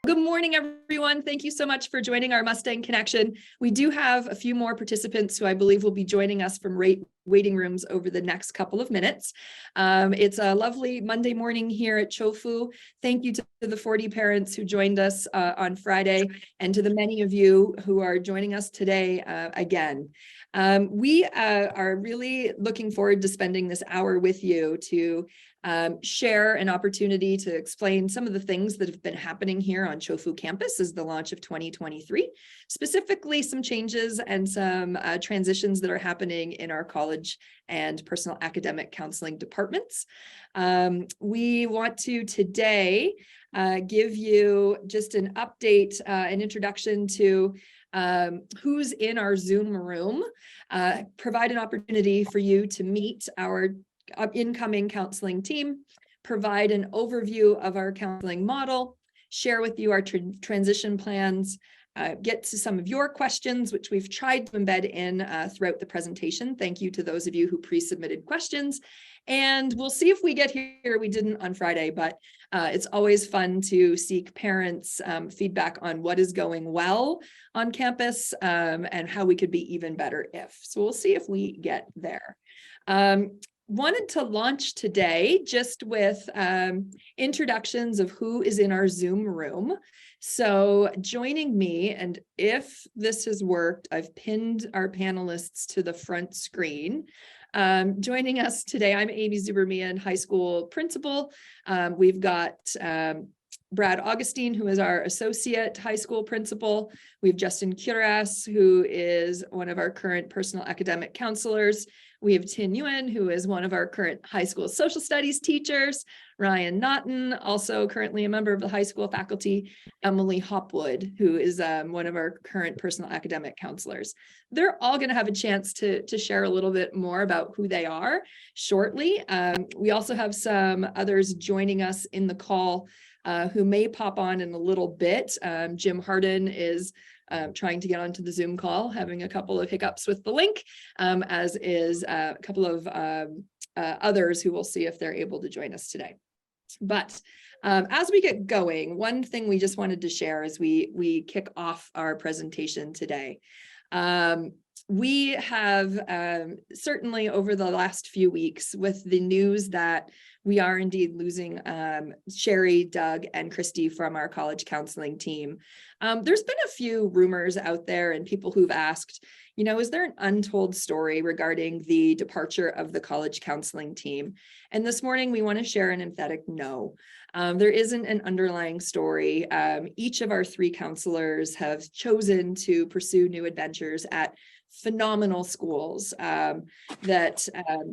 Good morning, everyone. Thank you so much for joining our Mustang Connection. We do have a few more participants who I believe will be joining us from waiting rooms over the next couple of minutes. It's a lovely Monday morning here at Chofu. Thank you to the 40 parents who joined us on Friday, and to the many of you who are joining us today again. We are really looking forward to spending this hour with you to share an opportunity to explain some of the things that have been happening here on Chofu campus as the launch of 2023, specifically some changes and some transitions that are happening in our college and personal academic counseling departments. We want to today give you just an update, an introduction to who's in our Zoom room, provide an opportunity for you to meet our incoming counseling team, provide an overview of our counseling model, share with you our transition plans, get to some of your questions, which we've tried to embed in throughout the presentation. Thank you to those of you who pre-submitted questions. And we'll see if we get here. We didn't on Friday, but it's always fun to seek parents' feedback on what is going well on campus and how we could be even better if. So we'll see if we get there. Wanted to launch today just with introductions of who is in our Zoom room. So joining me, and if this has worked, I've pinned our panelists to the front screen. Joining us today, I'm Amy Zubermian, high school principal. We've got Brad Augustine, who is our associate high school principal. We have Justin Curas, who is one of our current personal academic counselors. We have Tin Nguyen, who is one of our current high school social studies teachers. Ryan Naughton, also currently a member of the high school faculty. Emily Hopwood, who is one of our current personal academic counselors. They're all going to have a chance to share a little bit more about who they are shortly. We also have some others joining us in the call who may pop on in a little bit. Jim Harden is trying to get onto the Zoom call, having a couple of hiccups with the link, as is a couple of others who will see if they're able to join us today. But as we get going, one thing we just wanted to share as we kick off our presentation today. We have certainly over the last few weeks with the news that we are indeed losing Sherry, Doug, and Christy from our college counseling team. There's been a few rumors out there and people who've asked, you know, is there an untold story regarding the departure of the college counseling team? And this morning we want to share an emphatic no. There isn't an underlying story. Each of our three counselors have chosen to pursue new adventures at phenomenal schools that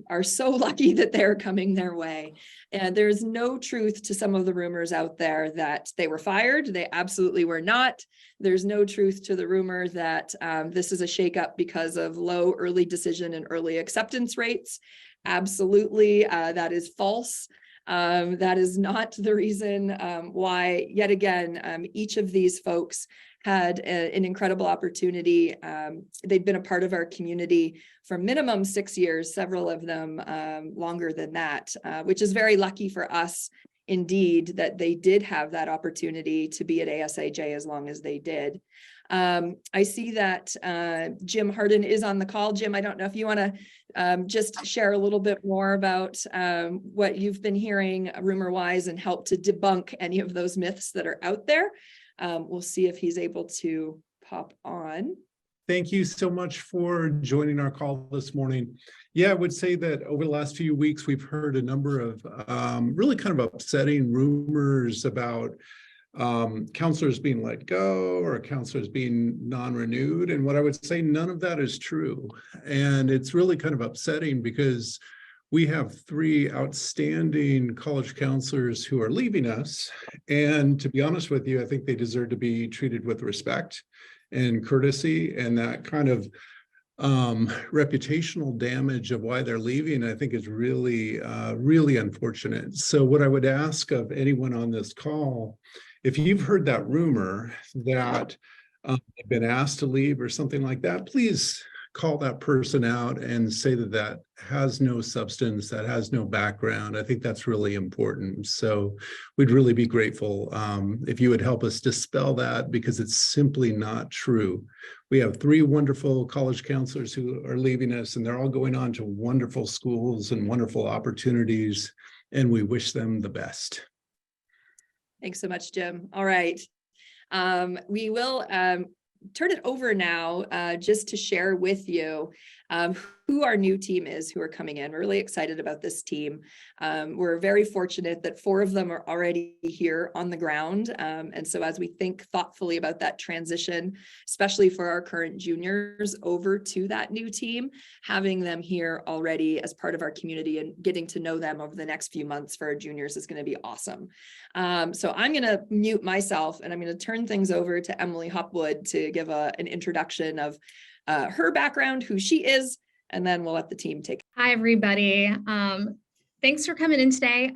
are so lucky that they're coming their way. And there's no truth to some of the rumors out there that they were fired. They absolutely were not. There's no truth to the rumor that this is a shakeup because of low early decision and early acceptance rates. Absolutely, that is false. That is not the reason why, yet again, each of these folks had an incredible opportunity. They'd been a part of our community for minimum 6 years, several of them longer than that, which is very lucky for us indeed that they did have that opportunity to be at ASIJ as long as they did. I see that Jim Harden is on the call. Jim, I don't know if you want to just share a little bit more about what you've been hearing rumor-wise and help to debunk any of those myths that are out there. We'll see if he's able to pop on. Thank you so much for joining our call this morning. Yeah, I would say that over the last few weeks, we've heard a number of really kind of upsetting rumors about counselors being let go or counselors being non-renewed. And what I would say, none of that is true. And it's really kind of upsetting because we have three outstanding college counselors who are leaving us. And to be honest with you, I think they deserve to be treated with respect and courtesy, and that kind of reputational damage of why they're leaving, I think is really, really unfortunate. So what I would ask of anyone on this call, if you've heard that rumor that they've been asked to leave or something like that, please call that person out and say that that has no substance, that has no background. I think that's really important. So we'd really be grateful if you would help us dispel that, because it's simply not true. We have 3 wonderful college counselors who are leaving us, and they're all going on to wonderful schools and wonderful opportunities, and we wish them the best. Thanks so much, Jim. All right. We will turn it over now just to share with you who our new team is who are coming in. We're really excited about this team. We're very fortunate that 4 of them are already here on the ground. And so as we think thoughtfully about that transition, especially for our current juniors over to that new team, having them here already as part of our community and getting to know them over the next few months for our juniors is going to be awesome. So I'm going to mute myself and I'm going to turn things over to Emily Hopwood to give an introduction of her background, who she is, and then we'll let the team take. Hi, everybody. Thanks for coming in today.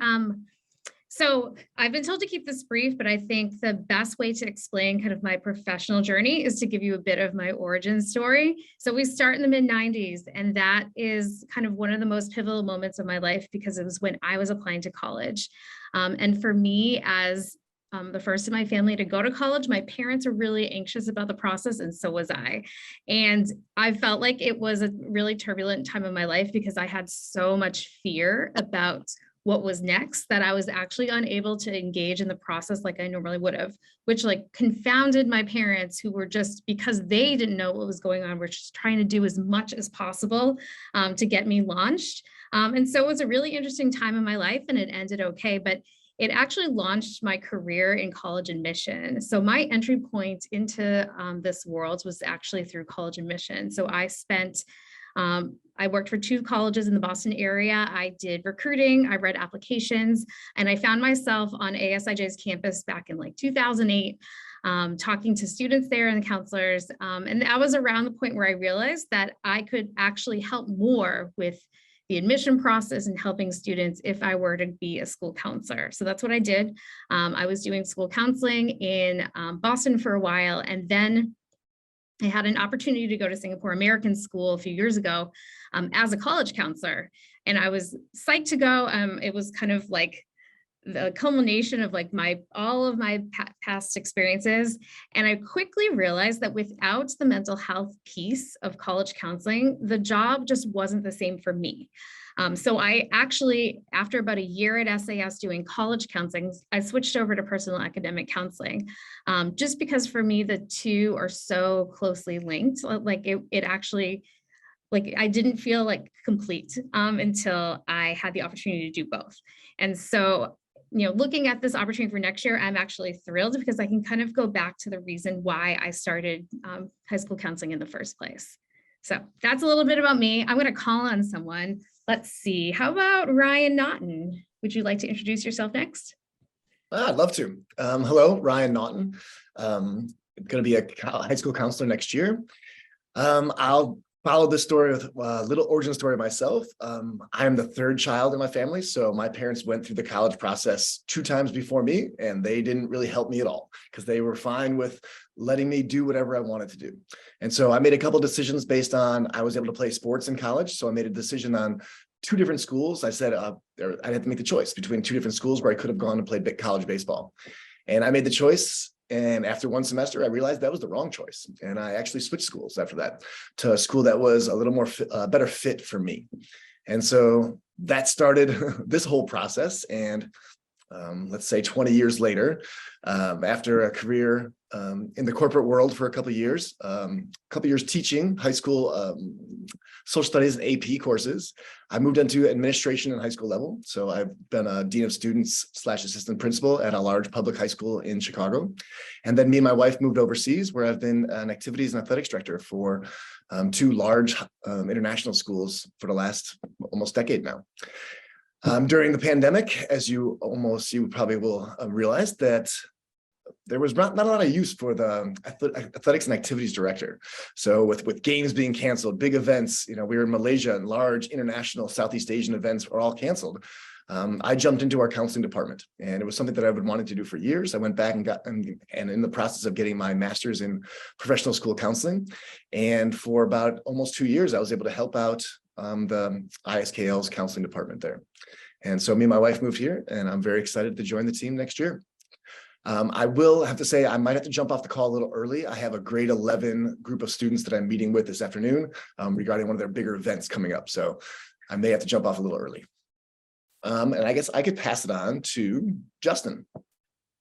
So I've been told to keep this brief, but I think the best way to explain kind of my professional journey is to give you a bit of my origin story. So we start in the mid-90s, and that is kind of one of the most pivotal moments of my life because it was when I was applying to college. And for me, as the first in my family to go to college, my parents were really anxious about the process, and so was I. And I felt like it was a really turbulent time of my life because I had so much fear about what was next that I was actually unable to engage in the process like I normally would have, which like confounded my parents, who were just, because they didn't know what was going on, were just trying to do as much as possible to get me launched. And so it was a really interesting time in my life, and it ended okay, but it actually launched my career in college admission. So my entry point into this world was actually through college admission. So I worked for 2 colleges in the Boston area. I did recruiting, I read applications, and I found myself on ASIJ's campus back in like 2008, talking to students there and counselors. And that was around the point where I realized that I could actually help more with the admission process and helping students if I were to be a school counselor. So that's what I did. I was doing school counseling in Boston for a while, and then I had an opportunity to go to Singapore American School a few years ago as a college counselor, and I was psyched to go. It was kind of like the culmination of like all of my past experiences. And I quickly realized that without the mental health piece of college counseling, the job just wasn't the same for me. So I actually, after about a year at SAS doing college counseling, I switched over to personal academic counseling, just because for me, the two are so closely linked. Like it actually, like I didn't feel like complete until I had the opportunity to do both. And so, you know, looking at this opportunity for next year, I'm actually thrilled because I can kind of go back to the reason why I started high school counseling in the first place. So that's a little bit about me. I'm going to call on someone. Let's see. How about Ryan Naughton? Would you like to introduce yourself next? I'd love to. Hello, Ryan Naughton. I'm going to be a high school counselor next year. I'll follow this story with a little origin story myself. I'm the 3rd child in my family, so my parents went through the college process 2 times before me, and they didn't really help me at all because they were fine with letting me do whatever I wanted to do. And so I made a couple decisions based on, I was able to play sports in college, so I made a decision on 2 different schools. I said I had to make the choice between 2 different schools where I could have gone and played college baseball. And I made the choice. And after 1 semester, I realized that was the wrong choice. And I actually switched schools after that to a school that was a little more better fit for me. And so that started this whole process. And let's say 20 years later, after a career in the corporate world for a couple of years teaching high school social studies and AP courses, I moved into administration in high school level. So I've been a dean of students / assistant principal at a large public high school in Chicago. And then me and my wife moved overseas, where I've been an activities and athletics director for 2 large international schools for the last almost decade now. During the pandemic, as you probably will realize that there was not a lot of use for the athletics and activities director. So with games being canceled, big events, you know, we were in Malaysia and large international Southeast Asian events were all canceled. I jumped into our counseling department, and it was something that I've been wanting to do for years. I went back and and in the process of getting my master's in professional school counseling. And for about almost 2 years, I was able to help out the ISKL's counseling department there. And so me and my wife moved here, and I'm very excited to join the team next year. I will have to say I might have to jump off the call a little early. I have a grade 11 group of students that I'm meeting with this afternoon regarding one of their bigger events coming up. So I may have to jump off a little early. And I guess I could pass it on to Justin.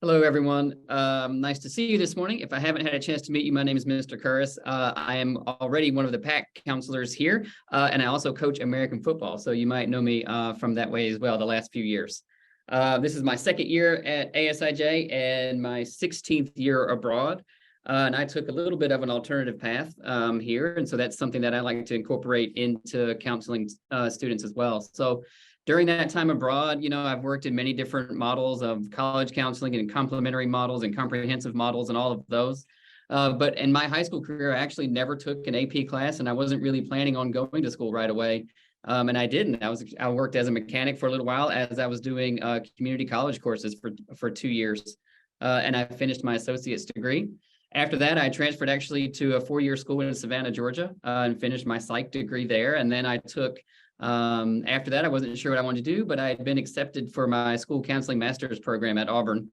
Hello, everyone. Nice to see you this morning. If I haven't had a chance to meet you, my name is Mr. Curris. I am already one of the PAC counselors here, and I also coach American football. So you might know me from that way as well the last few years. This is my second year at ASIJ and my 16th year abroad. And I took a little bit of an alternative path here. And so that's something that I like to incorporate into counseling students as well. So during that time abroad, I've worked in many different models of college counseling and complementary models and comprehensive models and all of those. But in my high school career, I actually never took an AP class, and I wasn't really planning on going to school right away. And I didn't. I worked as a mechanic for a little while as I was doing community college courses for 2 years. And I finished my associate's degree. After that, I transferred actually to a 4-year school in Savannah, Georgia, and finished my psych degree there. And then I took, after that, I wasn't sure what I wanted to do, but I had been accepted for my school counseling master's program at Auburn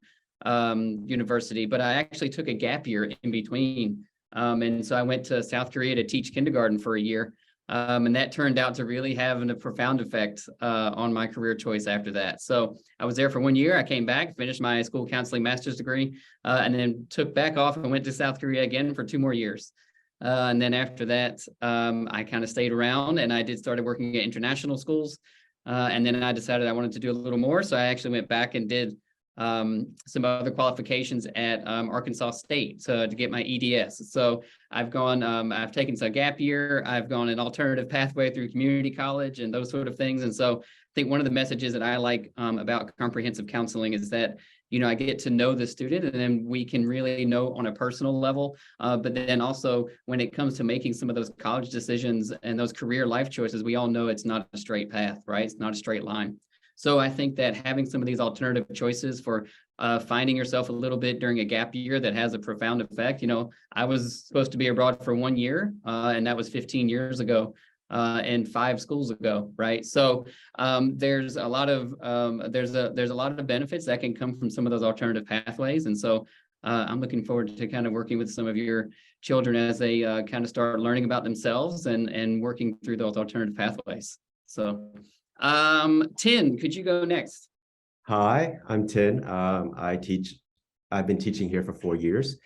University. But I actually took a gap year in between. And so I went to South Korea to teach kindergarten for a year. And that turned out to really have a profound effect on my career choice after that. So I was there for 1 year. I came back, finished my school counseling master's degree, and then took back off and went to South Korea again for 2 more years. And then after that, I kind of stayed around, and I started working at international schools. And then I decided I wanted to do a little more. So I actually went back and did some other qualifications at Arkansas State to get my EDS. So I've taken some gap year, I've gone an alternative pathway through community college and those sort of things. And so I think one of the messages that I like about comprehensive counseling is that, I get to know the student, and then we can really know on a personal level. But then also when it comes to making some of those college decisions and those career life choices, we all know it's not a straight path, right? It's not a straight line. So I think that having some of these alternative choices for finding yourself a little bit during a gap year that has a profound effect. I was supposed to be abroad for 1 year, and that was 15 years ago and 5 schools ago, right? So there's a lot of benefits that can come from some of those alternative pathways. And so I'm looking forward to kind of working with some of your children as they kind of start learning about themselves and working through those alternative pathways. So Tin, could you go next? Hi, I'm Tin. I've been teaching here for 4 years.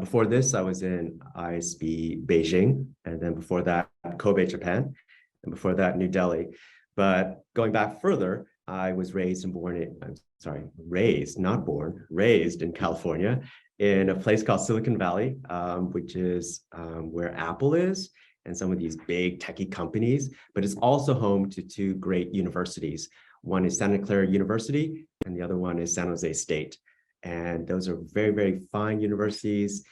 Before this, I was in ISB Beijing, and then before that, Kobe, Japan, and before that, New Delhi. But going back further, I was raised in California, in a place called Silicon Valley, which is where Apple is, and some of these big techie companies, but it's also home to 2 great universities. One is Santa Clara University, and the other one is San Jose State. And those are very, very fine universities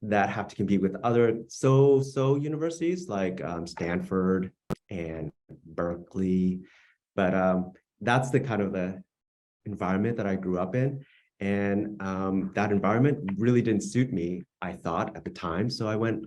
that have to compete with other so-so universities like Stanford and Berkeley. But that's the kind of the environment that I grew up in. And that environment really didn't suit me, I thought, at the time. So I went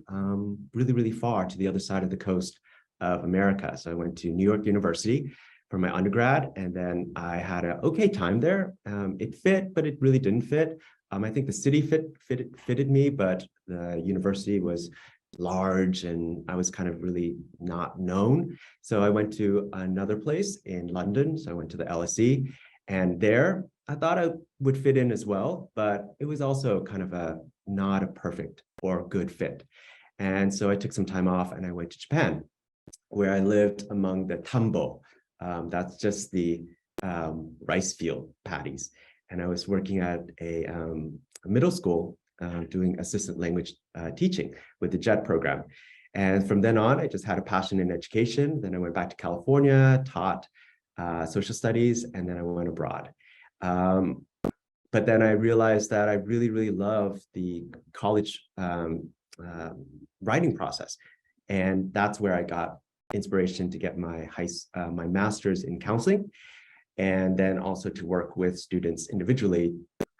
really, really far to the other side of the coast of America. So I went to New York University for my undergrad, and then I had an okay time there. It fit, but it really didn't fit. I think the city fitted me, but the university was large and I was kind of really not known. So I went to another place in London. So I went to the LSE, and there I thought I would fit in as well, but it was also kind of not a perfect or good fit. And so I took some time off and I went to Japan, where I lived among the tambo. That's just the rice field paddies. And I was working at a middle school doing assistant language teaching with the JET program. And from then on, I just had a passion in education. Then I went back to California, taught social studies, and then I went abroad. But then I realized that I really, really love the college writing process. And that's where I got inspiration to get my master's in counseling. and then also to work with students individually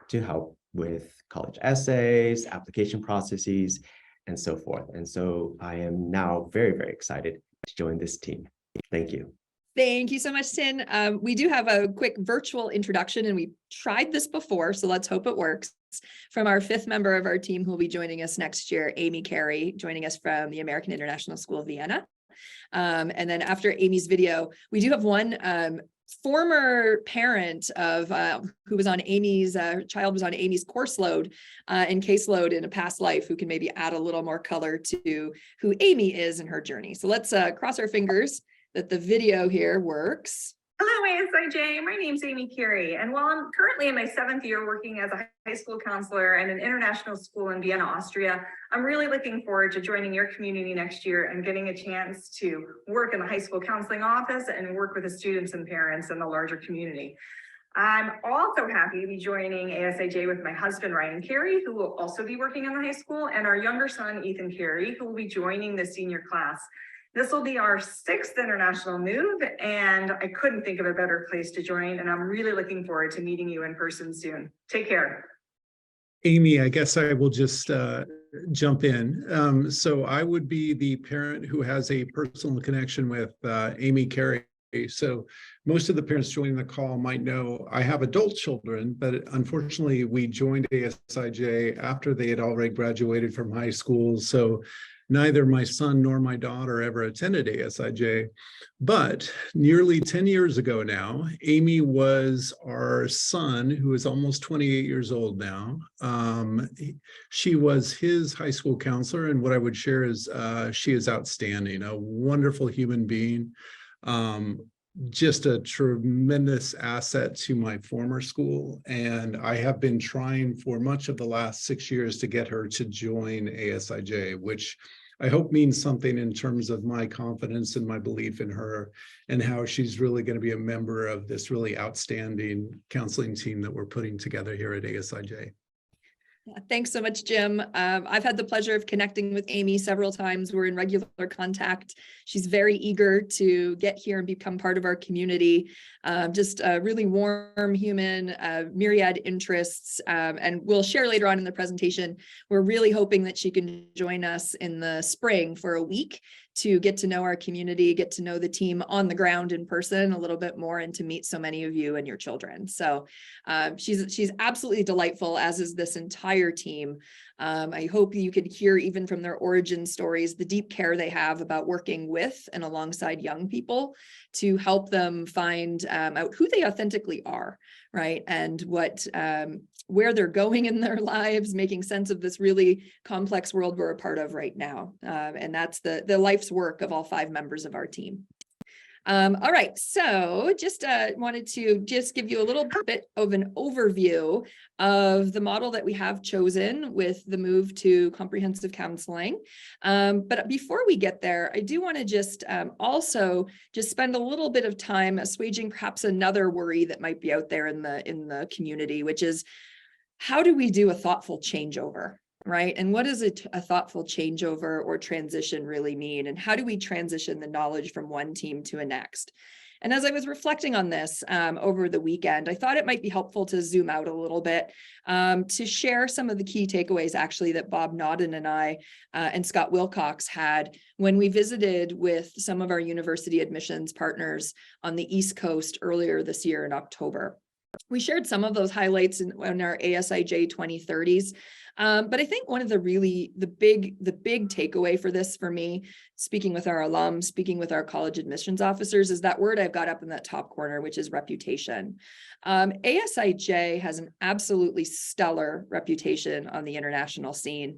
to help with college essays, application processes, and so forth. And so I am now very, very excited to join this team. Thank you. Thank you so much, Tin. We do have a quick virtual introduction, and we tried this before, so let's hope it works. From our 5th member of our team who will be joining us next year, Amy Carey, joining us from the American International School of Vienna. And then after Amy's video, we do have one former parent of who was on Amy's child was on Amy's course load and caseload in a past life, who can maybe add a little more color to who Amy is in her journey. So let's cross our fingers that the video here works. Hello, ASIJ. My name's Amy Carey, and while I'm currently in my 7th year working as a high school counselor in an international school in Vienna, Austria, I'm really looking forward to joining your community next year and getting a chance to work in the high school counseling office and work with the students and parents in the larger community. I'm also happy to be joining ASIJ with my husband, Ryan Carey, who will also be working in the high school, and our younger son, Ethan Carey, who will be joining the senior class. This will be our 6th international move, and I couldn't think of a better place to join, and I'm really looking forward to meeting you in person soon. Take care. Amy, I guess I will just jump in. So I would be the parent who has a personal connection with Amy Carey. So most of the parents joining the call might know I have adult children, but unfortunately we joined ASIJ after they had already graduated from high school. So neither my son nor my daughter ever attended ASIJ, but nearly 10 years ago now, Amy was our son, who is almost 28 years old now. She was his high school counselor, and what I would share is she is outstanding, a wonderful human being, just a tremendous asset to my former school. And I have been trying for much of the last 6 years to get her to join ASIJ, which I hope means something in terms of my confidence and my belief in her and how she's really going to be a member of this really outstanding counseling team that we're putting together here at ASIJ. Thanks so much, Jim. I've had the pleasure of connecting with Amy several times. We're in regular contact. She's very eager to get here and become part of our community. Just a really warm human, myriad interests. And we'll share later on in the presentation. We're really hoping that she can join us in the spring for a week to get to know our community, get to know the team on the ground in person a little bit more, and to meet so many of you and your children. So she's absolutely delightful, as is this entire team. I hope you could hear even from their origin stories, the deep care they have about working with and alongside young people to help them find out who they authentically are, right? And what where they're going in their lives, making sense of this really complex world we're a part of right now. And that's the life's work of all 5 members of our team. All right, so just wanted to just give you a little bit of an overview of the model that we have chosen with the move to comprehensive counseling. But before we get there, I do want to just also just spend a little bit of time assuaging perhaps another worry that might be out there in the community, which is, how do we do a thoughtful changeover? Right? And what does a thoughtful changeover or transition really mean? And how do we transition the knowledge from one team to a next? And as I was reflecting on this over the weekend, I thought it might be helpful to zoom out a little bit to share some of the key takeaways actually that Bob Nodden and I and Scott Wilcox had when we visited with some of our university admissions partners on the East Coast earlier this year in October. We shared some of those highlights in our ASIJ 2030s. But I think one of the big takeaway for this for me, speaking with our alums, speaking with our college admissions officers, is that word I've got up in that top corner, which is reputation. ASIJ has an absolutely stellar reputation on the international scene.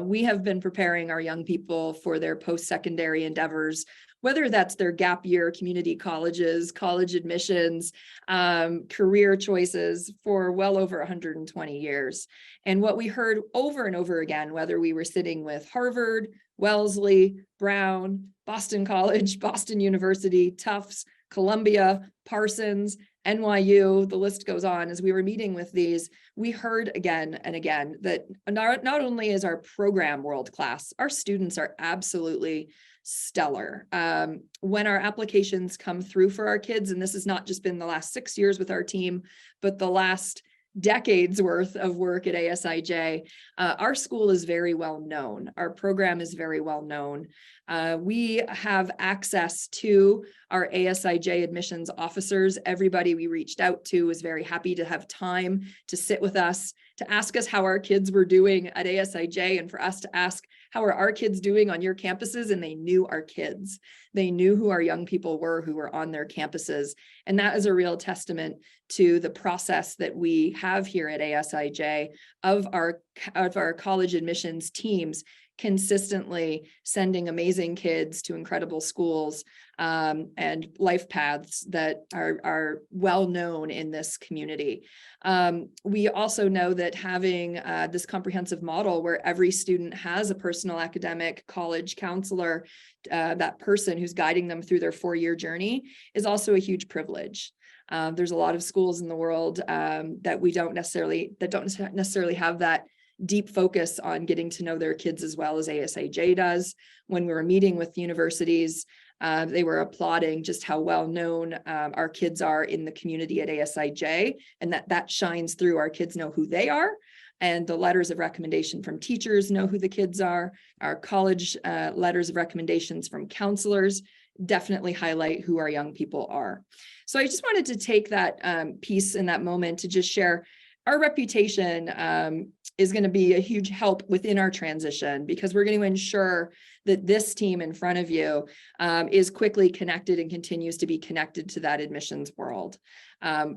We have been preparing our young people for their post-secondary endeavors, whether that's their gap year, community colleges, college admissions, career choices, for well over 120 years. And what we heard over and over again, whether we were sitting with Harvard, Wellesley, Brown, Boston College, Boston University, Tufts, Columbia, Parsons, NYU, the list goes on. As we were meeting with these, we heard again and again that not only is our program world-class, our students are absolutely stellar. When our applications come through for our kids, and this has not just been the last 6 years with our team, but the last decades worth of work at ASIJ, our school is very well known. Our program is very well known. We have access to our ASIJ admissions officers. Everybody we reached out to was very happy to have time to sit with us, to ask us how our kids were doing at ASIJ, and for us to ask, how are our kids doing on your campuses? And they knew our kids. They knew who our young people were who were on their campuses. And that is a real testament to the process that we have here at ASIJ of our college admissions teams consistently sending amazing kids to incredible schools and life paths that are well known in this community. We also know that having this comprehensive model where every student has a personal academic college counselor, that person who's guiding them through their 4-year journey, is also a huge privilege. There's a lot of schools in the world that don't necessarily have that deep focus on getting to know their kids as well as ASIJ does. When we were meeting with universities, they were applauding just how well known our kids are in the community at ASIJ, and that shines through. Our kids know who they are, and the letters of recommendation from teachers know who the kids are. Our college letters of recommendations from counselors definitely highlight who our young people are. So I just wanted to take that piece in that moment to just share our reputation is going to be a huge help within our transition, because we're going to ensure that this team in front of you is quickly connected and continues to be connected to that admissions world,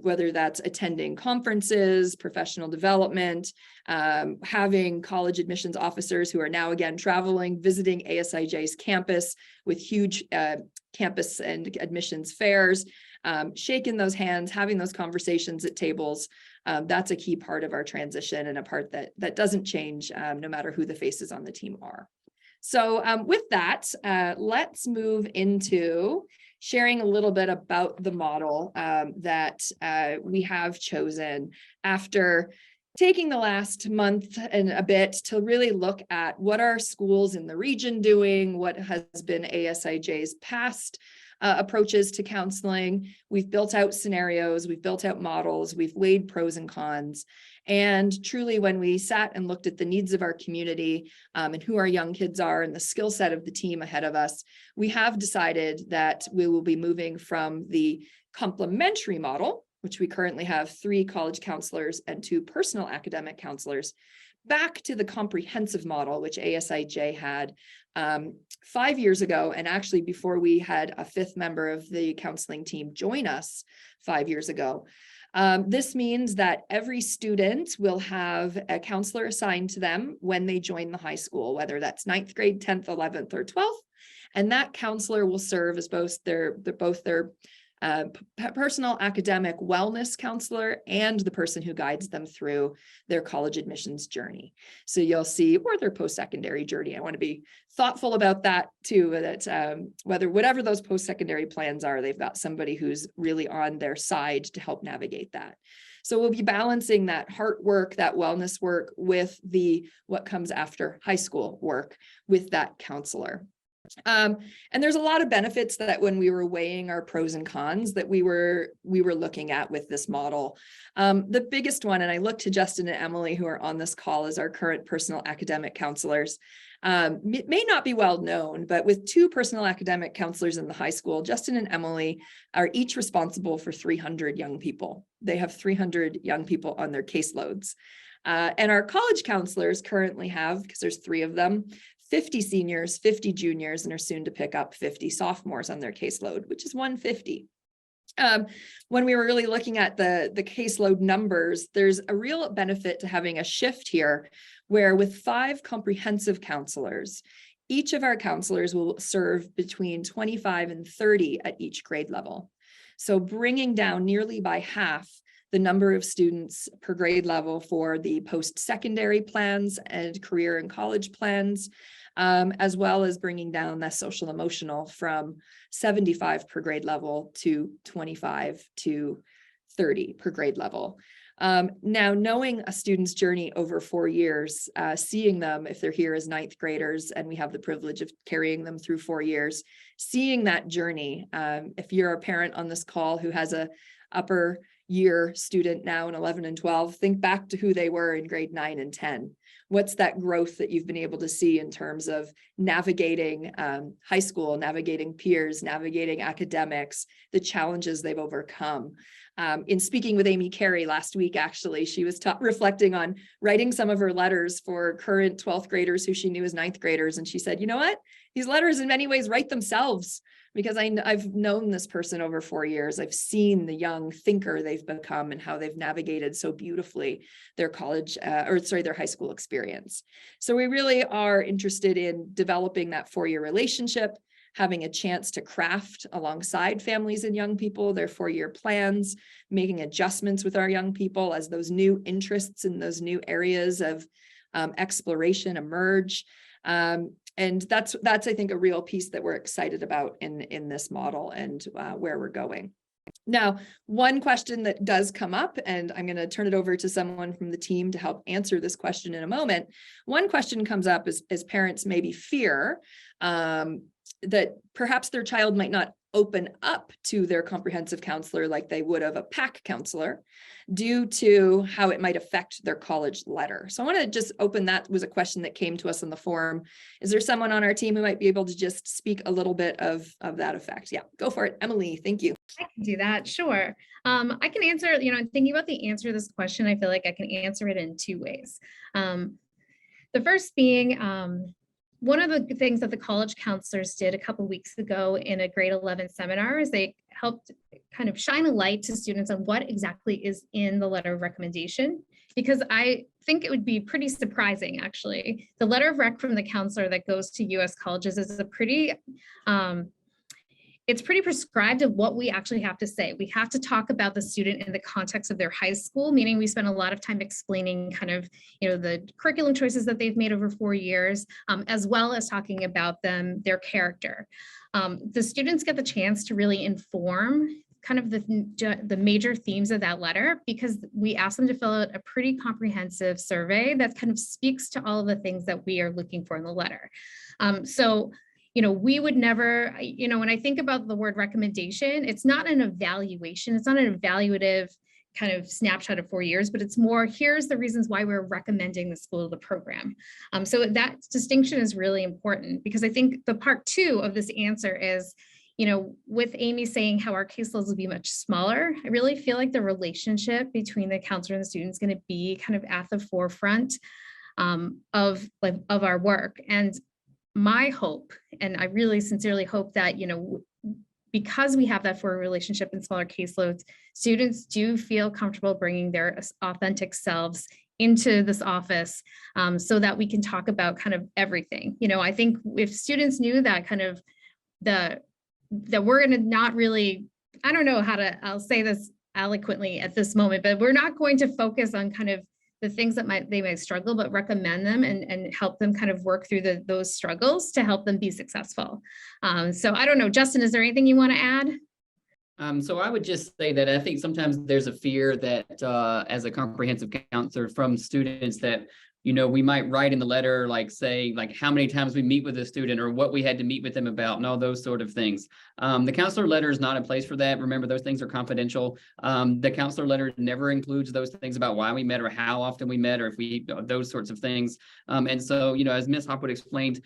whether that's attending conferences, professional development, having college admissions officers who are now again traveling, visiting ASIJ's campus with huge campus and admissions fairs, shaking those hands, having those conversations at tables. That's a key part of our transition, and a part that doesn't change no matter who the faces on the team are. So with that, let's move into sharing a little bit about the model that we have chosen after taking the last month and a bit to really look at what are schools in the region doing, what has been ASIJ's past approaches to counseling. We've built out scenarios, we've built out models, we've weighed pros and cons. And truly, when we sat and looked at the needs of our community and who our young kids are and the skill set of the team ahead of us, we have decided that we will be moving from the complementary model, which we currently have 3 college counselors and 2 personal academic counselors, back to the comprehensive model, which ASIJ had 5 years ago, and actually before we had a 5th member of the counseling team join us 5 years ago. This means that every student will have a counselor assigned to them when they join the high school, whether that's 9th grade, 10th, 11th, or 12th. And that counselor will serve as both their personal academic wellness counselor and the person who guides them through their college admissions journey. So you'll see, or their post-secondary journey. I want to be thoughtful about that too, that whatever those post-secondary plans are, they've got somebody who's really on their side to help navigate that. So we'll be balancing that heart work, that wellness work with what comes after high school work with that counselor. And there's a lot of benefits that when we were weighing our pros and cons that we were looking at with this model. The biggest one, and I look to Justin and Emily, who are on this call as our current personal academic counselors, may not be well known, but with 2 personal academic counselors in the high school, Justin and Emily are each responsible for 300 young people. They have 300 young people on their caseloads. And our college counselors currently have, because there's 3 of them, 50 seniors, 50 juniors, and are soon to pick up 50 sophomores on their caseload, which is 150. When we were really looking at the caseload numbers, there's a real benefit to having a shift here, where with 5 comprehensive counselors, each of our counselors will serve between 25 and 30 at each grade level. So bringing down nearly by half the number of students per grade level for the post-secondary plans and career and college plans, as well as bringing down the social emotional from 75 per grade level to 25 to 30 per grade level. Now, knowing a student's journey over 4 years, seeing them if they're here as 9th graders, and we have the privilege of carrying them through 4 years, seeing that journey. If you're a parent on this call who has a upper year student now in 11 and 12, think back to who they were in grade 9 and 10. What's that growth that you've been able to see in terms of navigating high school, navigating peers, navigating academics, the challenges they've overcome? In speaking with Amy Carey last week, actually, she was reflecting on writing some of her letters for current 12th graders who she knew as 9th graders. And she said, you know what? These letters in many ways write themselves, because I've known this person over 4 years. I've seen the young thinker they've become and how they've navigated so beautifully their their high school experience. So we really are interested in developing that 4-year relationship, having a chance to craft alongside families and young people their 4-year plans, making adjustments with our young people as those new interests in those new areas of exploration emerge. And that's I think a real piece that we're excited about in this model and where we're going. Now, one question that does come up, and I'm going to turn it over to someone from the team to help answer this question in a moment. One question comes up as parents maybe fear that perhaps their child might not open up to their comprehensive counselor like they would of a PAC counselor due to how it might affect their college letter. So I want to just open, that was a question that came to us on the forum. Is there someone on our team who might be able to just speak a little bit of that effect? Yeah, go for it. Emily, thank you. I can do that, sure. I can answer, thinking about the answer to this question, I feel like I can answer it in 2 ways. The first being, one of the things that the college counselors did a couple of weeks ago in a grade 11 seminar is they helped kind of shine a light to students on what exactly is in the letter of recommendation, because I think it would be pretty surprising, actually. The letter of rec from the counselor that goes to US colleges is a pretty, it's pretty prescribed of what we actually have to say. We have to talk about the student in the context of their high school, meaning we spend a lot of time explaining kind of, the curriculum choices that they've made over 4 years, as well as talking about their character. The students get the chance to really inform kind of the major themes of that letter, because we ask them to fill out a pretty comprehensive survey that kind of speaks to all of the things that we are looking for in the letter. We would never, when I think about the word recommendation, it's not an evaluation. It's not an evaluative kind of snapshot of 4 years, but it's more, here's the reasons why we're recommending the school to the program. So that distinction is really important, because I think the part 2 of this answer is, with Amy saying how our caseloads will be much smaller, I really feel like the relationship between the counselor and the student is going to be kind of at the forefront of our work. And my hope, and I really sincerely hope that, because we have that for a relationship in smaller caseloads, students do feel comfortable bringing their authentic selves into this office, so that we can talk about kind of everything. I think if students knew that kind of that we're going to not really, I don't know how to, I'll say this eloquently at this moment, but we're not going to focus on kind of the things that they might struggle, but recommend them and help them kind of work through those struggles to help them be successful. So I don't know, Justin, is there anything you want to add? So I would just say that I think sometimes there's a fear that as a comprehensive counselor from students that, we might write in the letter, say how many times we meet with a student or what we had to meet with them about and all those sort of things. The counselor letter is not in place for that. Remember, those things are confidential. The counselor letter never includes those things about why we met or how often we met or if those sorts of things. And so, as Ms. Hopwood explained,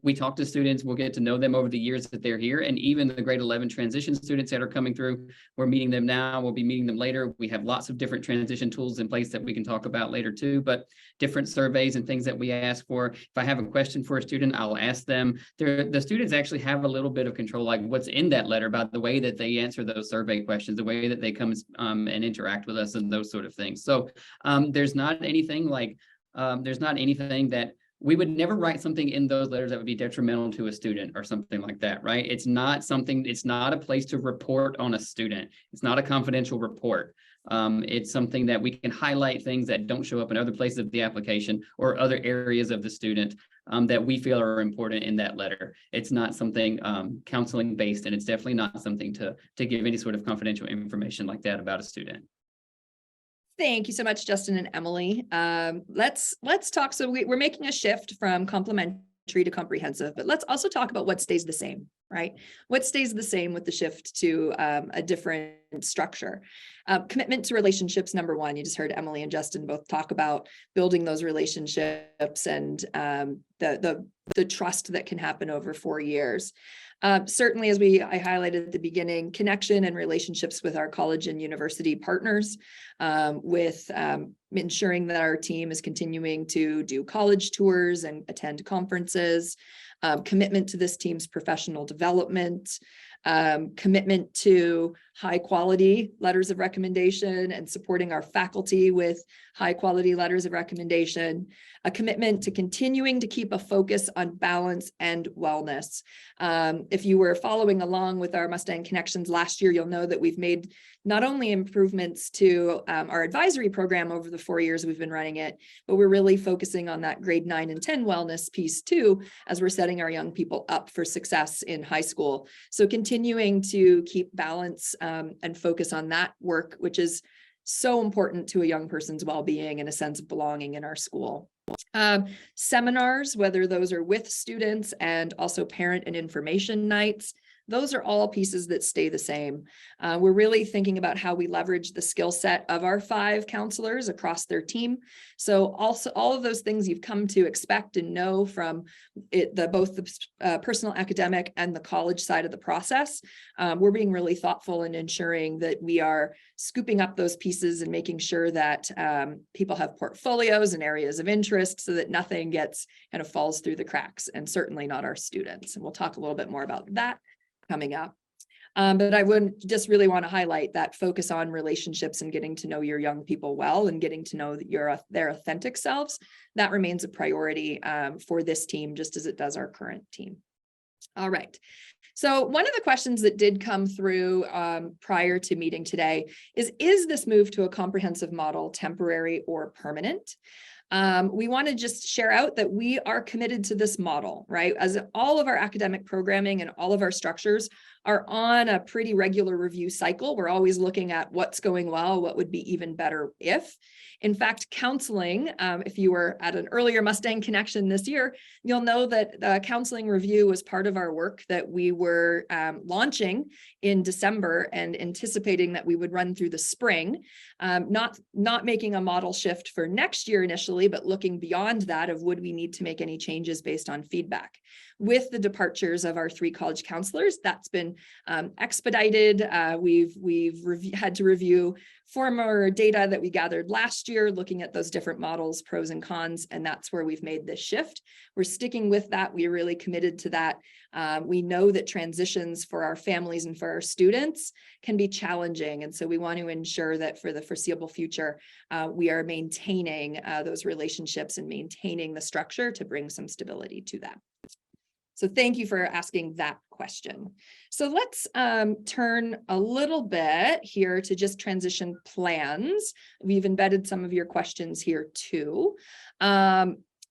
we talk to students, we'll get to know them over the years that they're here. And even the grade 11 transition students that are coming through, we're meeting them now, we'll be meeting them later. We have lots of different transition tools in place that we can talk about later too, but different surveys and things that we ask for. If I have a question for a student, I'll ask them. The students actually have a little bit of control, like what's in that letter about the way that they answer those survey questions, the way that they come and interact with us and those sort of things. So there's not anything that we would never write something in those letters that would be detrimental to a student or something like that, right? It's not a place to report on a student. It's not a confidential report. It's something that we can highlight things that don't show up in other places of the application or other areas of the student that we feel are important in that letter. It's not something counseling based, and it's definitely not something to give any sort of confidential information like that about a student. Thank you so much, Justin and Emily. Let's talk. So we're making a shift from complementary to comprehensive, but let's also talk about what stays the same, right? What stays the same with the shift to a different structure? Commitment to relationships, number one. You just heard Emily and Justin both talk about building those relationships and the trust that can happen over 4 years. Certainly, as I highlighted at the beginning, connection and relationships with our college and university partners, with ensuring that our team is continuing to do college tours and attend conferences, commitment to this team's professional development, commitment to high quality letters of recommendation and supporting our faculty with high quality letters of recommendation, a commitment to continuing to keep a focus on balance and wellness. If you were following along with our Mustang Connections last year, you'll know that we've made not only improvements to our advisory program over the 4 years we've been running it, but we're really focusing on that grade 9 and 10 wellness piece too, as we're setting our young people up for success in high school. So continuing to keep balance and focus on that work, which is so important to a young person's well-being and a sense of belonging in our school. Seminars, whether those are with students and also parent and information nights, those are all pieces that stay the same. We're really thinking about how we leverage the skill set of our 5 counselors across their team. So also all of those things you've come to expect and know from both the personal academic and the college side of the process. We're being really thoughtful in ensuring that we are scooping up those pieces and making sure that people have portfolios and areas of interest so that nothing kind of falls through the cracks, and certainly not our students. And we'll talk a little bit more about that coming up. But I would just really want to highlight that focus on relationships and getting to know your young people well and getting to know their authentic selves. That remains a priority for this team, just as it does our current team. All right. So one of the questions that did come through prior to meeting today is this move to a comprehensive model temporary or permanent? We want to just share out that we are committed to this model, right? As all of our academic programming and all of our structures are on a pretty regular review cycle. We're always looking at what's going well, what would be even better if. In fact, counseling, if you were at an earlier Mustang Connection this year, you'll know that the counseling review was part of our work that we were launching in December and anticipating that we would run through the spring, not making a model shift for next year initially, but looking beyond that of would we need to make any changes based on feedback. With the departures of our 3 college counselors, that's been expedited. We've had to review former data that we gathered last year, looking at those different models, pros and cons, and that's where we've made this shift. We're sticking with that. We're really committed to that. We know that transitions for our families and for our students can be challenging, and so we want to ensure that for the foreseeable future, we are maintaining those relationships and maintaining the structure to bring some stability to that. So thank you for asking that question. So let's turn a little bit here to just transition plans. We've embedded some of your questions here too.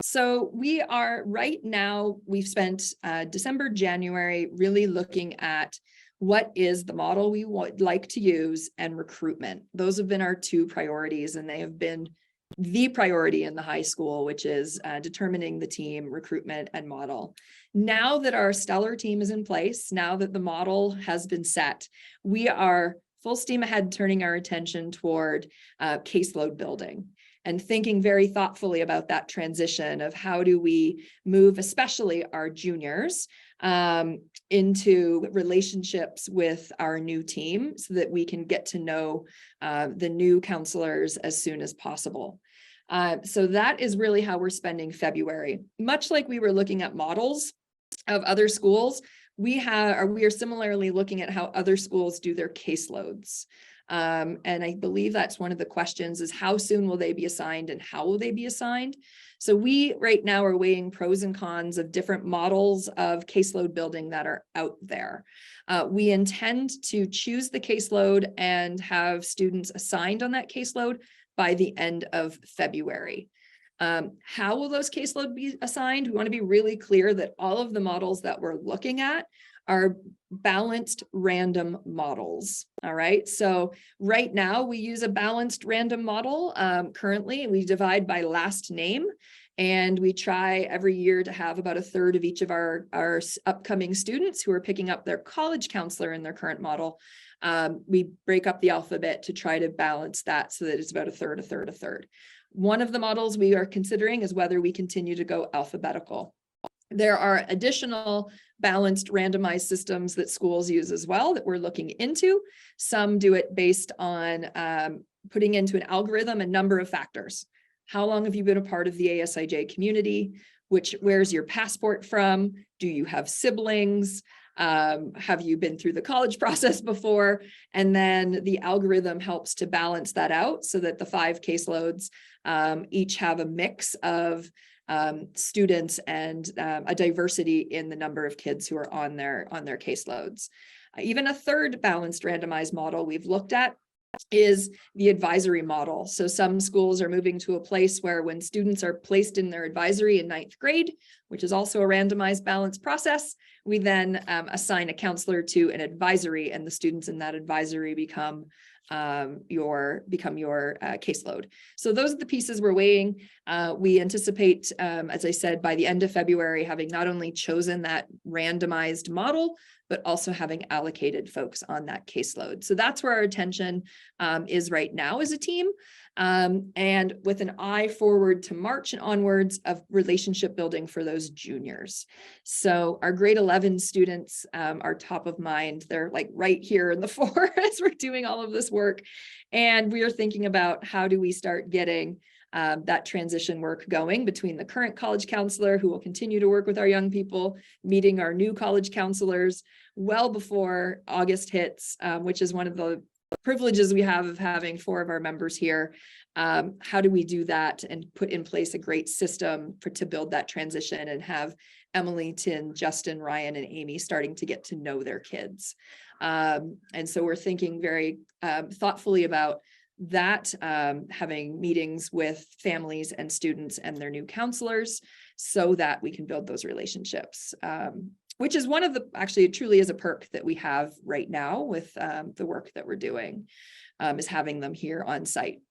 So we are right now, we've spent December, January really looking at what is the model we would like to use and recruitment. Those have been our 2 priorities, and they have been the priority in the high school, which is determining the team, recruitment, and model. Now that our stellar team is in place, now that the model has been set, we are full steam ahead, turning our attention toward caseload building and thinking very thoughtfully about that transition of how do we move, especially our juniors, into relationships with our new team so that we can get to know the new counselors as soon as possible. So that is really how we're spending February. Much like we were looking at models of other schools, we are similarly looking at how other schools do their caseloads. And I believe that's one of the questions is how soon will they be assigned and how will they be assigned? So we right now are weighing pros and cons of different models of caseload building that are out there. We intend to choose the caseload and have students assigned on that caseload by the end of February. How will those caseload be assigned? We want to be really clear that all of the models that we're looking at are balanced random models. All right. So right now we use a balanced random model. Currently we divide by last name, and we try every year to have about a third of each of our upcoming students who are picking up their college counselor in their current model. We break up the alphabet to try to balance that so that it's about a third, a third, a third. One of the models we are considering is whether we continue to go alphabetical. There are additional balanced randomized systems that schools use as well that we're looking into. Some do it based on putting into an algorithm a number of factors. How long have you been a part of the ASIJ community? Where's your passport from? Do you have siblings? Have you been through the college process before? And then the algorithm helps to balance that out so that the 5 caseloads each have a mix of students and a diversity in the number of kids who are on their caseloads. Even a third balanced randomized model we've looked at is the advisory model. So some schools are moving to a place where when students are placed in their advisory in 9th grade, which is also a randomized balanced process, we then assign a counselor to an advisory, and the students in that advisory become your caseload. So those are the pieces we're weighing. We anticipate, as I said, by the end of February, having not only chosen that randomized model, but also having allocated folks on that caseload. So that's where our attention is right now as a team. And with an eye forward to March and onwards of relationship building for those juniors. So our grade 11 students are top of mind. They're like right here in the fore as we're doing all of this work. And we are thinking about how do we start getting that transition work going between the current college counselor who will continue to work with our young people, meeting our new college counselors well before August hits, which is one of the privileges we have of having 4 of our members here. How do we do that and put in place a great system to build that transition and have Emily, Tin, Justin, Ryan, and Amy starting to get to know their kids. And so we're thinking very thoughtfully about that, having meetings with families and students and their new counselors so that we can build those relationships, which is one of the, actually it truly is a perk that we have right now with the work that we're doing, is having them here on site.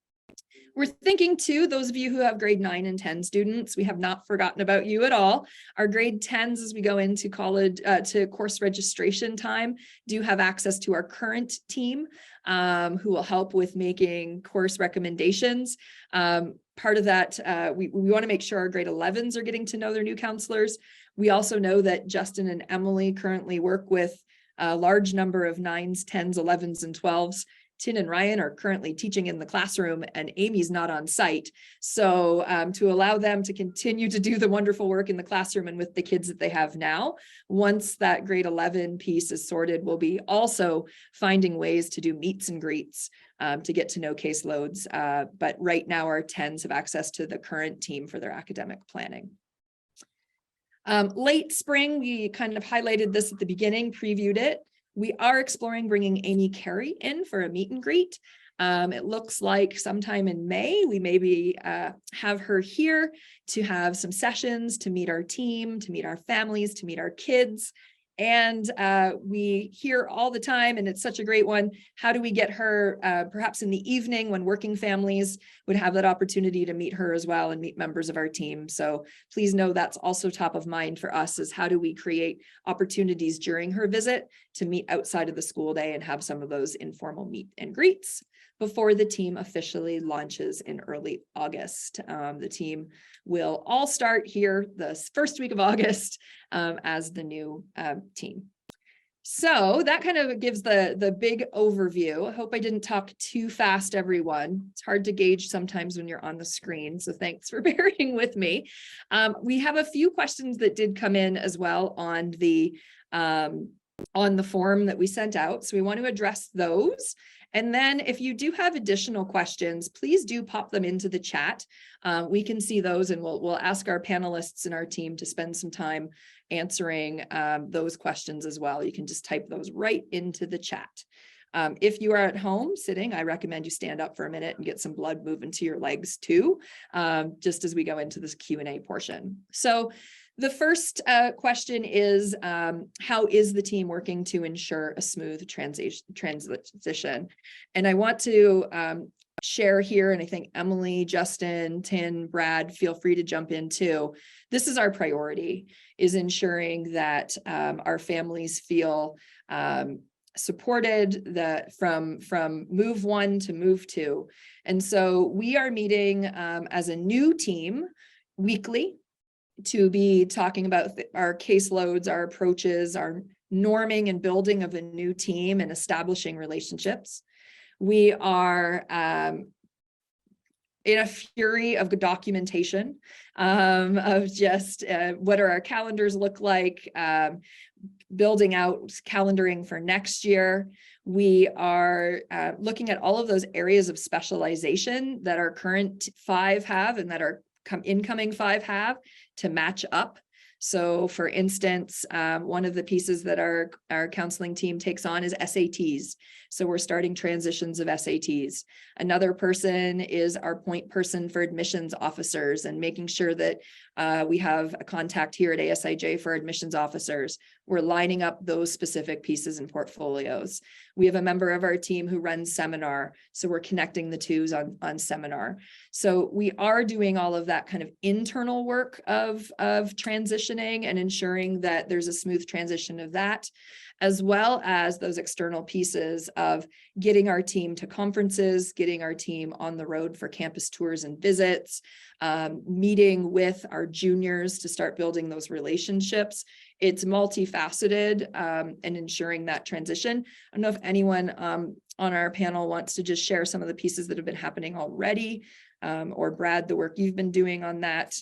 We're thinking too, those of you who have grade 9 and 10 students, we have not forgotten about you at all. Our grade 10s, as we go into college, to course registration time, do have access to our current team, who will help with making course recommendations. Part of that, we want to make sure our grade 11s are getting to know their new counselors. We also know that Justin and Emily currently work with a large number of 9s, 10s, 11s, and 12s. Tin and Ryan are currently teaching in the classroom and Amy's not on site. So to allow them to continue to do the wonderful work in the classroom and with the kids that they have now, once that grade 11 piece is sorted, we'll be also finding ways to do meets and greets to get to know caseloads. But right now our 10s have access to the current team for their academic planning. Late spring, we kind of highlighted this at the beginning, previewed it. We are exploring bringing Amy Carey in for a meet and greet. It looks like sometime in May, we maybe have her here to have some sessions, to meet our team, to meet our families, to meet our kids. And we hear all the time, and it's such a great one, how do we get her perhaps in the evening when working families would have that opportunity to meet her as well and meet members of our team. So please know that's also top of mind for us, is how do we create opportunities during her visit to meet outside of the school day and have some of those informal meet and greets before the team officially launches in early August. The team will all start here the first week of August as the new team. So that kind of gives the big overview. I hope I didn't talk too fast, everyone. It's hard to gauge sometimes when you're on the screen, so thanks for bearing with me. We have a few questions that did come in as well on the form that we sent out, so we want to address those. And then if you do have additional questions, please do pop them into the chat. We can see those, and we'll ask our panelists and our team to spend some time answering those questions as well. You can just type those right into the chat. If you are at home sitting, I recommend you stand up for a minute and get some blood moving to your legs too, just as we go into this Q&A portion. So The first question is, how is the team working to ensure a smooth transition? And I want to share here, and I think Emily, Justin, Tin, Brad, feel free to jump in too. This is our priority, is ensuring that our families feel supported, that from move one to move two. And so we are meeting as a new team weekly to be talking about our caseloads, our approaches, our norming and building of a new team and establishing relationships. We are in a fury of documentation of just what do our calendars look like, building out calendaring for next year. We are looking at all of those areas of specialization that our current 5 have and that our incoming 5 have to match up. So for instance, one of the pieces that our counseling team takes on is SATs. So we're starting transitions of SATs. Another person is our point person for admissions officers and making sure that we have a contact here at ASIJ for admissions officers. We're lining up those specific pieces and portfolios. We have a member of our team who runs seminar. So we're connecting the twos on seminar. So we are doing all of that kind of internal work of transitioning and ensuring that there's a smooth transition of that, as well as those external pieces of getting our team to conferences, getting our team on the road for campus tours and visits, meeting with our juniors to start building those relationships. It's multifaceted and ensuring that transition. I don't know if anyone on our panel wants to just share some of the pieces that have been happening already, or Brad, the work you've been doing on that.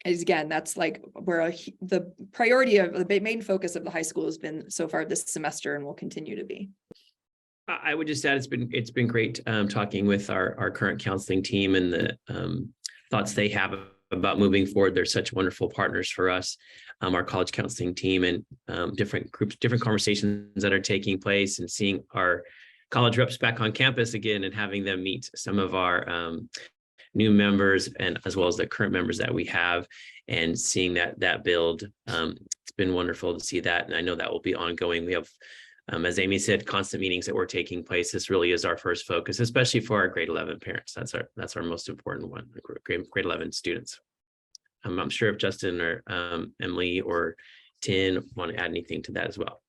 Is again, that's like where the priority of the main focus of the high school has been so far this semester and will continue to be. I would just add it's been great talking with our current counseling team and the thoughts they have about moving forward. They're such wonderful partners for us, our college counseling team, and different groups, different conversations that are taking place, and seeing our college reps back on campus again and having them meet some of our new members and as well as the current members that we have, and seeing that build. It's been wonderful to see that, and I know that will be ongoing. We have, as Amy said, constant meetings that were taking place. This really is our first focus, especially for our grade 11 parents. That's our most important one, grade 11 students. I'm sure if Justin or Emily or Tin want to add anything to that as well.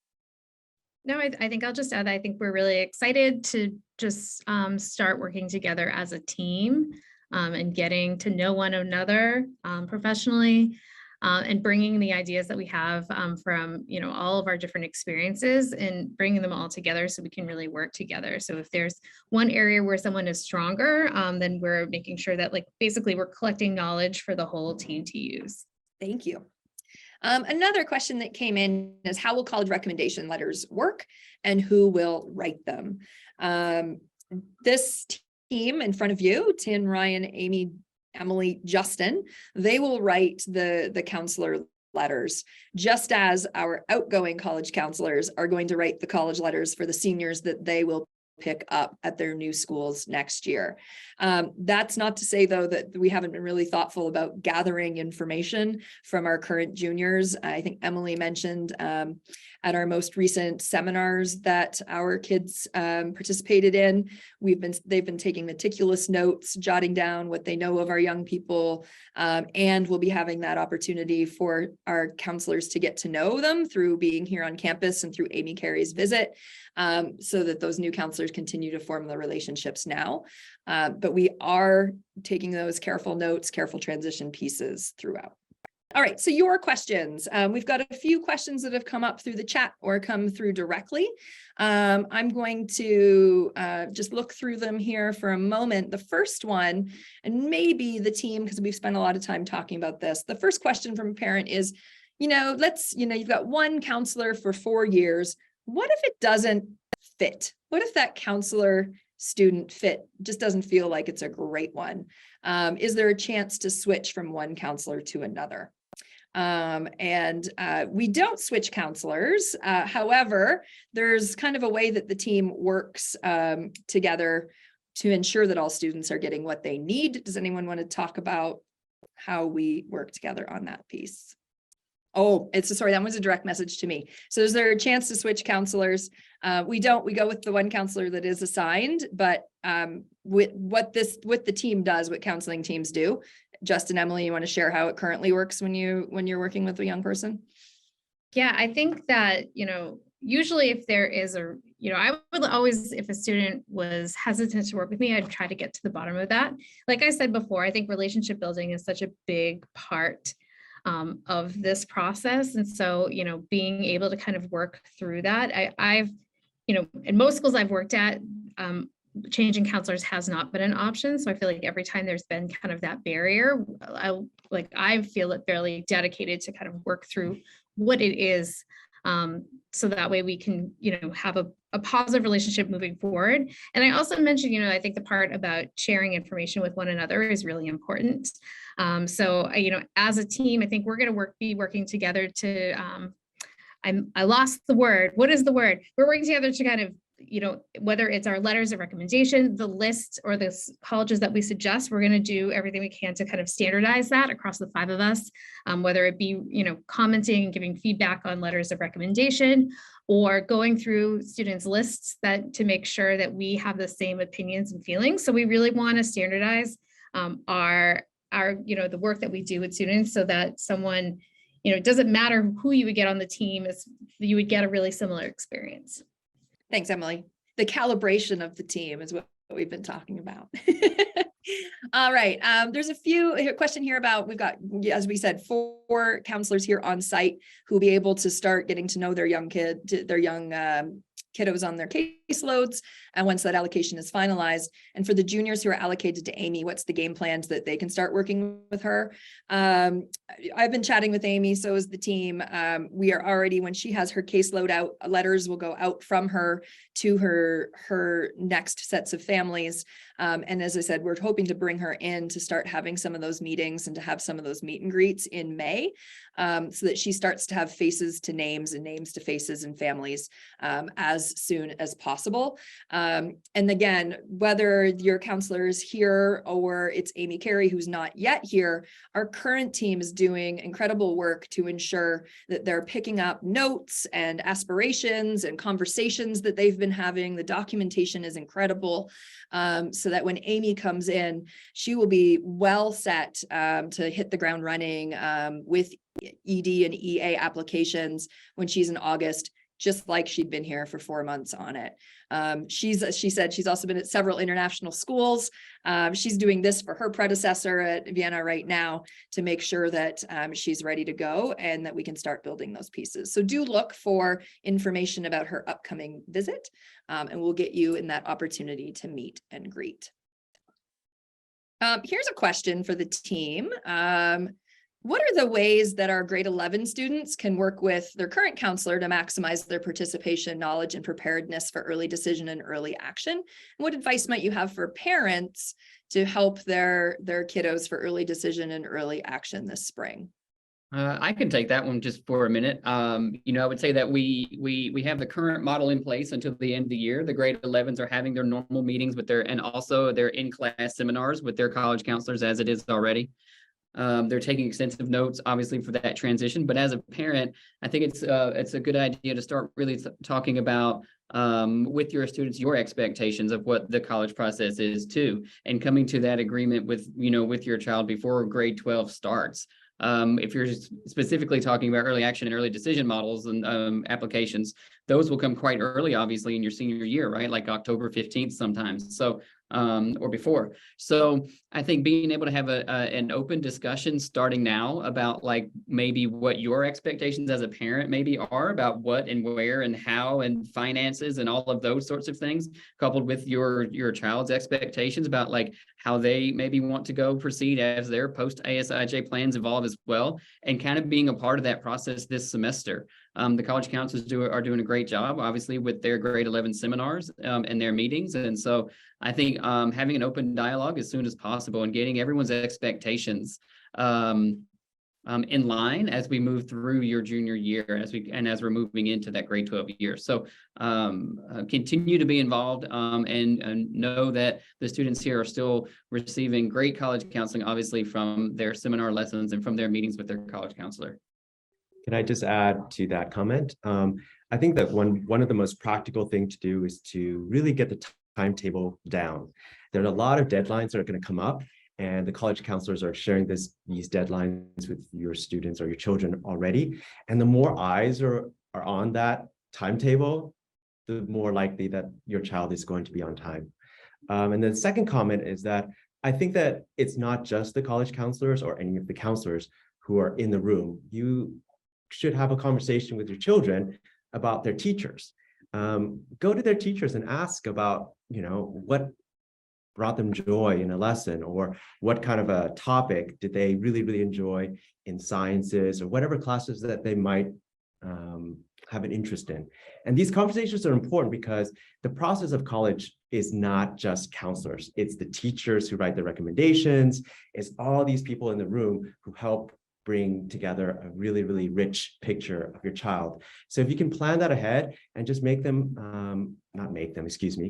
No, I think I'll just add that I think we're really excited to just start working together as a team and getting to know one another professionally, and bringing the ideas that we have from all of our different experiences and bringing them all together so we can really work together. So if there's one area where someone is stronger, then we're making sure that basically we're collecting knowledge for the whole team to use. Thank you. Another question that came in is, how will college recommendation letters work and who will write them? This team in front of you, Tin, Ryan, Amy, Emily, Justin, they will write the counselor letters, just as our outgoing college counselors are going to write the college letters for the seniors that they will pick up at their new schools next year. That's not to say, though, that we haven't been really thoughtful about gathering information from our current juniors. I think Emily mentioned at our most recent seminars that our kids participated in, they've been taking meticulous notes, jotting down what they know of our young people, and we'll be having that opportunity for our counselors to get to know them through being here on campus and through Amy Carey's visit, so that those new counselors continue to form the relationships now. But we are taking those careful notes, careful transition pieces throughout. All right, so your questions. We've got a few questions that have come up through the chat or come through directly. I'm going to just look through them here for a moment. The first one, and maybe the team, because we've spent a lot of time talking about this. The first question from a parent is, you've got one counselor for 4 years. What if it doesn't fit? What if that counselor student fit just doesn't feel like it's a great one? Is there a chance to switch from one counselor to another? We don't switch counselors. However, there's kind of a way that the team works together to ensure that all students are getting what they need. Does anyone want to talk about how we work together on that piece. Oh, that was a direct message to me. So is there a chance to switch counselors? We go with the one counselor that is assigned, but with the team does, what counseling teams do. Justin, Emily, you want to share how it currently works when you're working with a young person? Yeah, I think that, usually if there is I would always, if a student was hesitant to work with me, I'd try to get to the bottom of that. Like I said before, I think relationship building is such a big part of this process. And so, being able to kind of work through that, I've, in most schools I've worked at, changing counselors has not been an option. So I feel like every time there's been kind of that barrier, I feel fairly dedicated to kind of work through what it is. So that way we can, have a positive relationship moving forward. And I also mentioned, I think the part about sharing information with one another is really important. So, as a team, I think we're going to be working together to, I lost the word. What is the word? We're working together to kind of, whether it's our letters of recommendation, the list, or the colleges that we suggest, we're going to do everything we can to kind of standardize that across the 5 of us, whether it be, commenting and giving feedback on letters of recommendation, or going through students' lists to make sure that we have the same opinions and feelings. So we really want to standardize our the work that we do with students, so that someone, it doesn't matter who you would get on the team, you would get a really similar experience. Thanks, Emily. The calibration of the team is what we've been talking about. All right. There's a question here about, we've got, as we said, 4 counselors here on site who will be able to start getting to know their young kiddos on their caseloads, and once that allocation is finalized. And for the juniors who are allocated to Amy, what's the game plan so that they can start working with her? I've been chatting with Amy, so is the team. We are already, when she has her caseload out, letters will go out from her to her next sets of families. And as I said, we're hoping to bring her in to start having some of those meetings and to have some of those meet and greets in May, so that she starts to have faces to names and names to faces and families as soon as possible. And again, whether your counselor is here or it's Amy Carey, who's not yet here, our current team is doing incredible work to ensure that they're picking up notes and aspirations and conversations that they've been having. The documentation is incredible, so that when Amy comes in, she will be well set to hit the ground running with ED and EA applications when she's in August, just like she'd been here for 4 months on it. She said she's also been at several international schools. She's doing this for her predecessor at Vienna right now to make sure that she's ready to go and that we can start building those pieces. So do look for information about her upcoming visit, and we'll get you in that opportunity to meet and greet. Here's a question for the team. What are the ways that our grade 11 students can work with their current counselor to maximize their participation, knowledge, and preparedness for early decision and early action? And what advice might you have for parents to help their kiddos for early decision and early action this spring? I can take that one just for a minute. I would say that we have the current model in place until the end of the year. The grade 11s are having their normal meetings and also their in-class seminars with their college counselors as it is already. They're taking extensive notes, obviously, for that transition. But as a parent, I think it's a good idea to start really talking about with your students, your expectations of what the college process is too, and coming to that agreement with your child before grade 12 starts. If you're specifically talking about early action and early decision models and applications, those will come quite early, obviously, in your senior year, right? Like October 15th sometimes. So or before. So I think being able to have an open discussion starting now about like maybe what your expectations as a parent maybe are about what and where and how and finances and all of those sorts of things, coupled with your child's expectations about like how they maybe want to go proceed as their post ASIJ plans evolve as well, and kind of being a part of that process this semester. The college counselors are doing a great job, obviously, with their grade 11 seminars and their meetings. And so I think having an open dialogue as soon as possible and getting everyone's expectations in line as we move through your junior year, as we're moving into that grade 12 year. So continue to be involved and know that the students here are still receiving great college counseling, obviously from their seminar lessons and from their meetings with their college counselor. Can I just add to that comment? I think that one of the most practical thing to do is to really get the timetable down. There are a lot of deadlines that are going to come up, and the college counselors are sharing these deadlines with your students or your children already. And the more eyes are on that timetable, the more likely that your child is going to be on time. And the second comment is that I think that it's not just the college counselors or any of the counselors who are in the room. You should have a conversation with your children about their teachers. Go to their teachers and ask about, what brought them joy in a lesson, or what kind of a topic did they really, really enjoy in sciences, or whatever classes that they might have an interest in. And these conversations are important because the process of college is not just counselors. It's the teachers who write the recommendations. It's all these people in the room who help bring together a really, really rich picture of your child. So if you can plan that ahead and just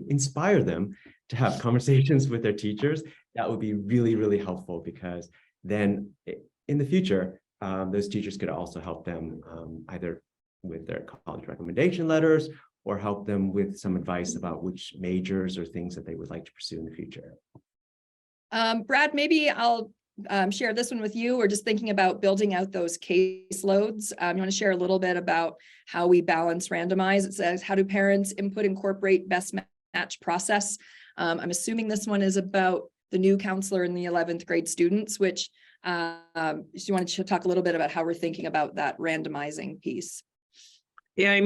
inspire them to have conversations with their teachers, that would be really, really helpful, because then in the future, those teachers could also help them either with their college recommendation letters or help them with some advice about which majors or things that they would like to pursue in the future. Brad, maybe I'll share this one with you. We're just thinking about building out those caseloads. You want to share a little bit about how we balance randomize? It says, how do parents input incorporate best match process? I'm assuming this one is about the new counselor and the 11th grade students, which you want to talk a little bit about how we're thinking about that randomizing piece. Yeah,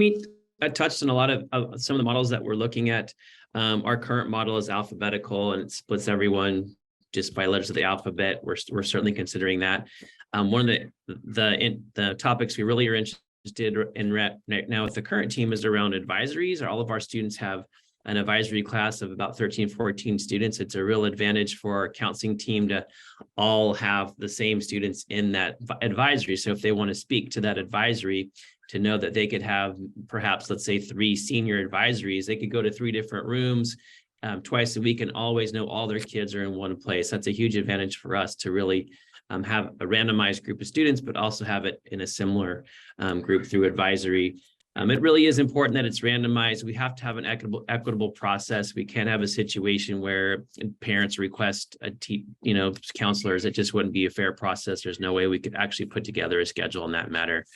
I touched on a lot of some of the models that we're looking at. Our current model is alphabetical, and it splits everyone just by letters of the alphabet. We're certainly considering that. One of the topics we really are interested in now with the current team is around advisories. All of our students have an advisory class of about 13, 14 students. It's a real advantage for our counseling team to all have the same students in that advisory. So if they want to speak to that advisory, to know that they could have perhaps, let's say, 3 senior advisories, they could go to 3 different rooms twice a week and always know all their kids are in one place. That's a huge advantage for us to really have a randomized group of students, but also have it in a similar group through advisory. It really is important that it's randomized. We have to have an equitable process. We can't have a situation where parents request counselors. It just wouldn't be a fair process. There's no way we could actually put together a schedule in that matter.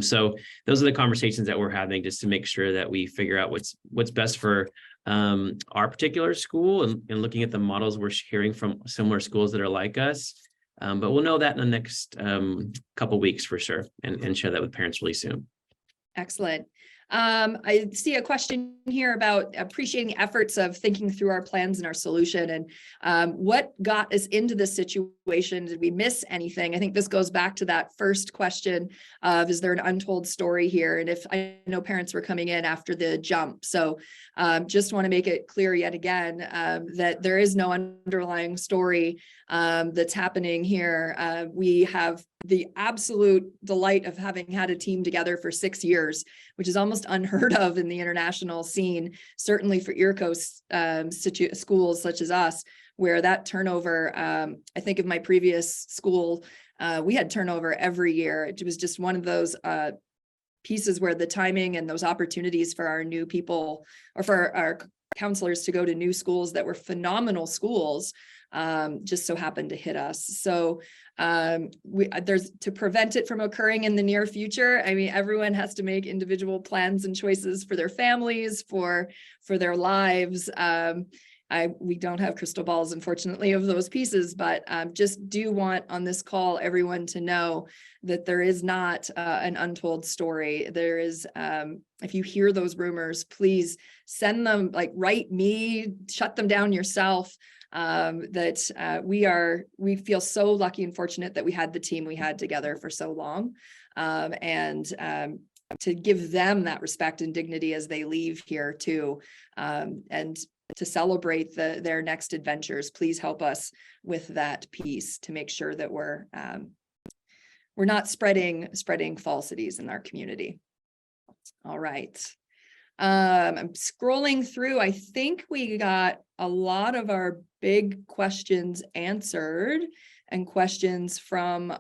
So those are the conversations that we're having, just to make sure that we figure out what's best for our particular school, and looking at the models we're hearing from similar schools that are like us. But we'll know that in the next couple weeks for sure, and share that with parents really soon. Excellent. I see a question here about appreciating the efforts of thinking through our plans and our solution, and what got us into this situation. Did we miss anything? I think this goes back to that first question of, is there an untold story here? And if I know parents were coming in after the jump, so just want to make it clear yet again that there is no underlying story that's happening here. We have the absolute delight of having had a team together for 6 years, which is almost unheard of in the international scene, certainly for IRCO schools such as us, where that turnover, I think of my previous school, we had turnover every year. It was just one of those pieces where the timing and those opportunities for our new people, or for our counselors to go to new schools that were phenomenal schools, just so happened to hit us. So there's, to prevent it from occurring in the near future, I mean, everyone has to make individual plans and choices for their families, for their lives. We don't have crystal balls, unfortunately, of those pieces, but just do want on this call everyone to know that there is not an untold story. There is, if you hear those rumors, please send them, write me, shut them down yourself. We feel so lucky and fortunate that we had the team we had together for so long, and to give them that respect and dignity as they leave here too, and to celebrate their next adventures. Please help us with that piece to make sure that we're we're not spreading falsities in our community. All right. I'm scrolling through. I think we got a lot of our big questions answered, and questions from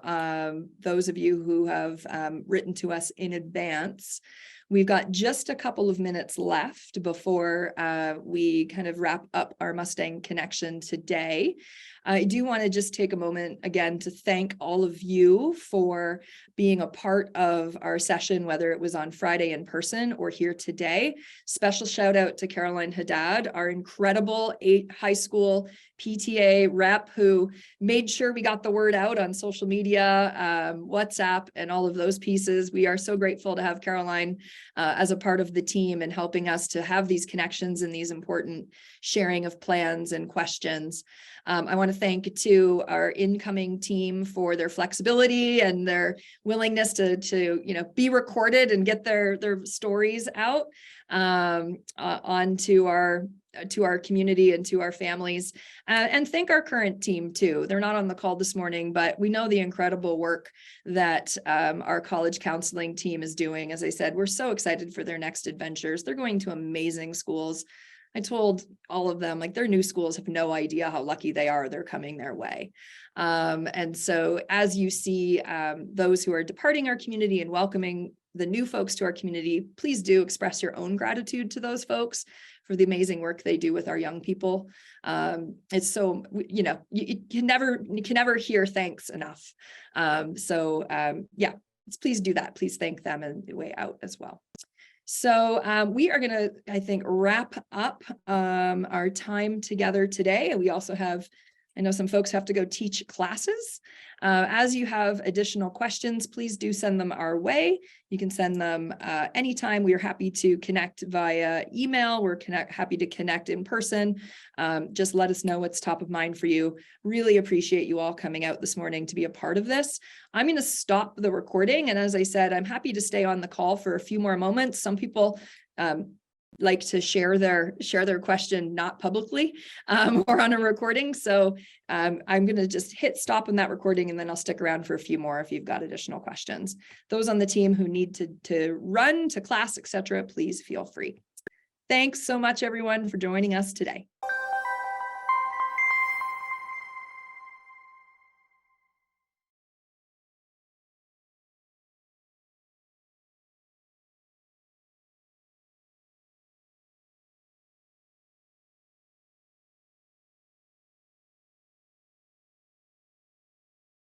those of you who have written to us in advance. We've got just a couple of minutes left before we kind of wrap up our Mustang Connection today. I do want to just take a moment again to thank all of you for being a part of our session, whether it was on Friday in person or here today. Special shout out to Caroline Haddad, our incredible high school PTA rep, who made sure we got the word out on social media, WhatsApp, and all of those pieces. We are so grateful to have Caroline as a part of the team and helping us to have these connections and these important sharing of plans and questions. I want to thank to our incoming team for their flexibility and their willingness to be recorded and get their stories out onto our community and to our families, and thank our current team too. They're not on the call this morning, but we know the incredible work that our college counseling team is doing. As I said, we're so excited for their next adventures. They're going to amazing schools. I told all of them, like, their new schools have no idea how lucky they are they're coming their way. And so as you see those who are departing our community and welcoming the new folks to our community, please do express your own gratitude to those folks for the amazing work they do with our young people. It's so, you can never hear thanks enough. Yeah, please do that. Please thank them on the way out as well. So we are going to, I think, wrap up our time together today. And we also have, I know some folks have to go teach classes. As you have additional questions, please do send them our way. You can send them anytime. We are happy to connect via email. We're happy to connect in person. Just let us know what's top of mind for you. Really appreciate you all coming out this morning to be a part of this. I'm going to stop the recording. And as I said, I'm happy to stay on the call for a few more moments. Some people like to share their question not publicly or on a recording. So I'm going to just hit stop on that recording, and then I'll stick around for a few more if you've got additional questions. Those on the team who need to run to class, etc., please feel free. Thanks so much, everyone, for joining us today.